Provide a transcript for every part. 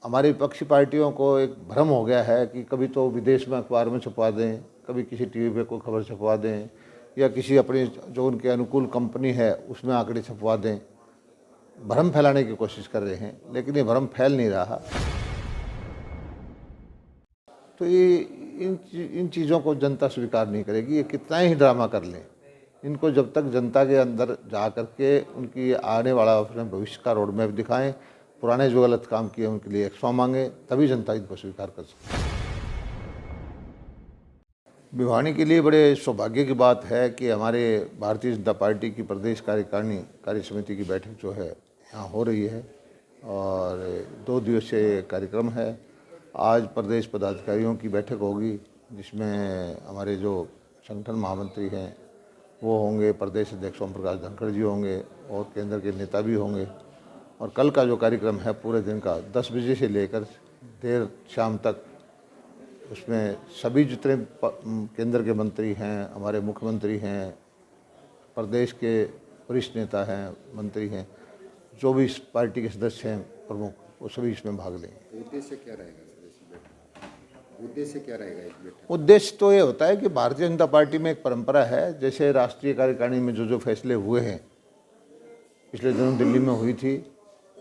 हमारी विपक्षी पार्टियों को एक भ्रम हो गया है कि कभी तो विदेश में अखबार में छपवा दें, कभी किसी टीवी पे कोई खबर छपवा दें, या किसी अपनी जो उनके अनुकूल कंपनी है उसमें आंकड़े छपवा दें। भ्रम फैलाने की कोशिश कर रहे हैं, लेकिन ये भ्रम फैल नहीं रहा। तो ये इन चीज़ों को जनता स्वीकार नहीं करेगी। ये कितना ही ड्रामा कर लें, इनको जब तक जनता के अंदर जा कर के उनकी आने वाला अपने भविष्य का रोड मैप दिखाएं, पुराने जो गलत काम किए उनके लिए एक्सवा मांगे, तभी जनता इनको स्वीकार कर सकती है। भिवानी के लिए बड़े सौभाग्य की बात है कि हमारे भारतीय जनता पार्टी की प्रदेश कार्यकारिणी कार्य समिति की बैठक जो है यहाँ हो रही है और 2 दिवसीय कार्यक्रम है। आज प्रदेश पदाधिकारियों की बैठक होगी, जिसमें हमारे जो संगठन महामंत्री हैं वो होंगे, प्रदेश अध्यक्ष ओम प्रकाश धनखड़ जी होंगे और केंद्र के नेता भी होंगे। और कल का जो कार्यक्रम है पूरे दिन का 10 बजे से लेकर देर शाम तक, उसमें सभी जितने केंद्र के मंत्री हैं, हमारे मुख्यमंत्री हैं, प्रदेश के वरिष्ठ नेता हैं, मंत्री हैं, जो भी इस पार्टी के सदस्य हैं प्रमुख, वो सभी इसमें भाग लेंगे। उद्देश्य क्या रहेगा सर इस बैठक? उद्देश्य क्या रहेगा इस बैठक? उद्देश्य तो ये होता है कि भारतीय जनता पार्टी में एक परंपरा है, जैसे राष्ट्रीय कार्यकारिणी में जो फैसले हुए हैं पिछले दिनों दिल्ली में हुई थी,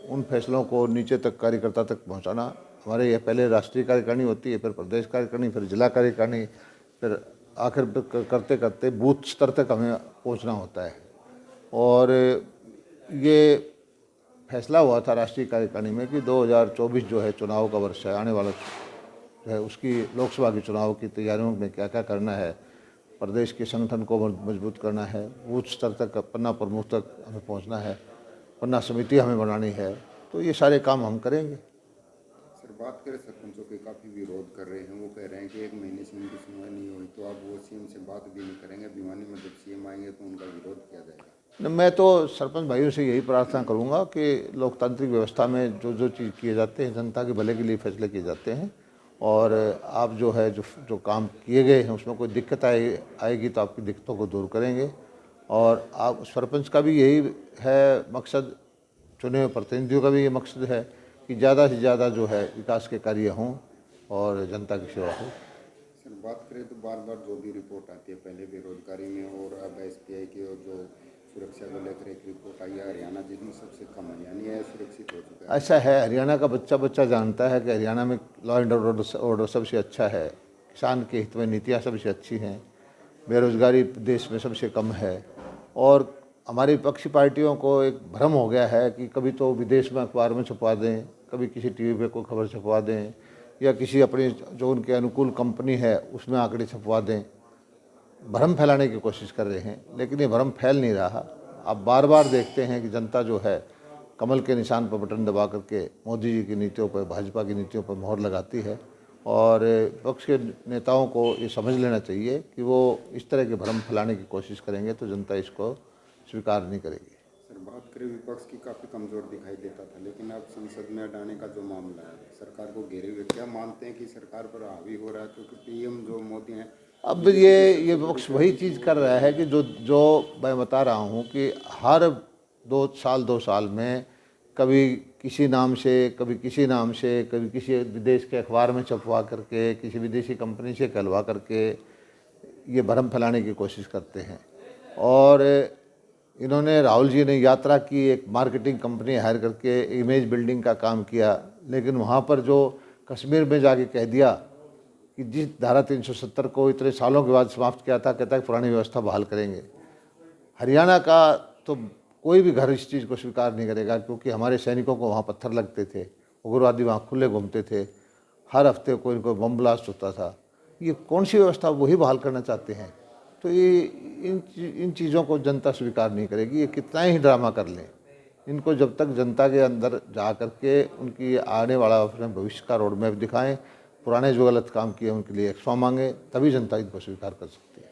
उन फैसलों को नीचे तक कार्यकर्ता तक पहुंचाना। हमारे ये पहले राष्ट्रीय कार्यकारिणी होती है, फिर प्रदेश कार्यकारिणी, फिर जिला कार्यकारिणी, फिर आखिर करते करते बूथ स्तर तक हमें पहुंचना होता है। और ये फैसला हुआ था राष्ट्रीय कार्यकारिणी में कि 2024 जो है चुनाव का वर्ष है, आने वाला जो है उसकी लोकसभा के चुनाव की तैयारियों में क्या क्या करना है, प्रदेश के संगठन को मजबूत करना है, बूथ स्तर तक पन्ना प्रमुख तक हमें पहुँचना है, पन्ना समिति हमें बनानी है, तो ये सारे काम हम करेंगे। सर बात करें सरपंचों के काफ़ी विरोध कर रहे हैं, वो कह रहे हैं कि 1 महीने से उनकी सुनवाई नहीं हुई, तो अब वो सीएम से बात भी नहीं करेंगे। भिवानी में जब सीएम आएंगे तो उनका विरोध किया जाएगा। मैं तो सरपंच भाइयों से यही प्रार्थना करूंगा कि लोकतांत्रिक व्यवस्था में जो जो चीज़ किए जाते हैं, जनता के भले के लिए फैसले किए जाते हैं, और आप जो है जो काम किए गए हैं उसमें कोई दिक्कत आएगी तो आपकी दिक्कतों को दूर करेंगे। और आप सरपंच का भी यही है मकसद, चुने हुए प्रतिनिधियों का भी ये मकसद है कि ज़्यादा से ज़्यादा जो है विकास के कार्य हों और जनता की सेवा हो। सर बात करें तो बार बार जो भी रिपोर्ट आती है, पहले बेरोजगारी में और अब एसपीआई की और जो सुरक्षा को लेकर एक रिपोर्ट आई है, हरियाणा जिसमें सबसे कम है, यानी असुरक्षित हो चुका है। ऐसा है, हरियाणा का बच्चा बच्चा जानता है कि हरियाणा में लॉ एंड ऑर्डर सबसे अच्छा है, किसान के हित में नीतियाँ सबसे अच्छी हैं, बेरोजगारी देश में सबसे कम है। और हमारी विपक्षी पार्टियों को एक भ्रम हो गया है कि कभी तो विदेश में अखबार में छपवा दें, कभी किसी टीवी पे कोई खबर छपवा दें, या किसी अपनी जो उनके अनुकूल कंपनी है उसमें आंकड़े छपवा दें। भ्रम फैलाने की कोशिश कर रहे हैं, लेकिन ये भ्रम फैल नहीं रहा। आप बार बार देखते हैं कि जनता जो है कमल के निशान पर बटन दबा करके मोदी जी की नीतियों पर, भाजपा की नीतियों पर मोहर लगाती है। और विपक्ष के नेताओं को ये समझ लेना चाहिए कि वो इस तरह के भ्रम फैलाने की कोशिश करेंगे तो जनता इसको स्वीकार नहीं करेगी। सर बात करें विपक्ष की काफ़ी कमज़ोर दिखाई देता था, लेकिन अब संसद में अडाने का जो मामला है, सरकार को घेरे हुए, क्या मानते हैं कि सरकार पर हावी हो रहा है? क्योंकि पीएम जो मोदी हैं, अब ये विपक्ष वही चीज़ कर रहा है कि जो मैं बता रहा हूँ कि हर 2 साल में कभी किसी नाम से, कभी किसी नाम से, कभी किसी विदेश के अखबार में छपवा करके, किसी विदेशी कंपनी से कहलवा करके ये भ्रम फैलाने की कोशिश करते हैं। और इन्होंने, राहुल जी ने यात्रा की, एक मार्केटिंग कंपनी हायर करके इमेज बिल्डिंग का काम किया, लेकिन वहाँ पर जो कश्मीर में जाके कह दिया कि जिस धारा 370 को इतने सालों के बाद समाप्त किया था, कहता है पुरानी व्यवस्था बहाल करेंगे। हरियाणा का तो कोई भी घर इस चीज़ को स्वीकार नहीं करेगा, क्योंकि हमारे सैनिकों को वहाँ पत्थर लगते थे, उग्रवादी वहाँ खुले घूमते थे, हर हफ्ते कोई कोई बम ब्लास्ट होता था। ये कौन सी व्यवस्था वही बहाल करना चाहते हैं? तो ये इन चीज़ों को जनता स्वीकार नहीं करेगी। ये कितना ही ड्रामा कर लें, इनको जब तक जनता के अंदर जा कर के उनकी आने वाला अपने भविष्य का रोड मैप दिखाएं, पुराने जो गलत काम किए उनके लिए एक्सवा मांगे, तभी जनता इनको स्वीकार कर सकती है।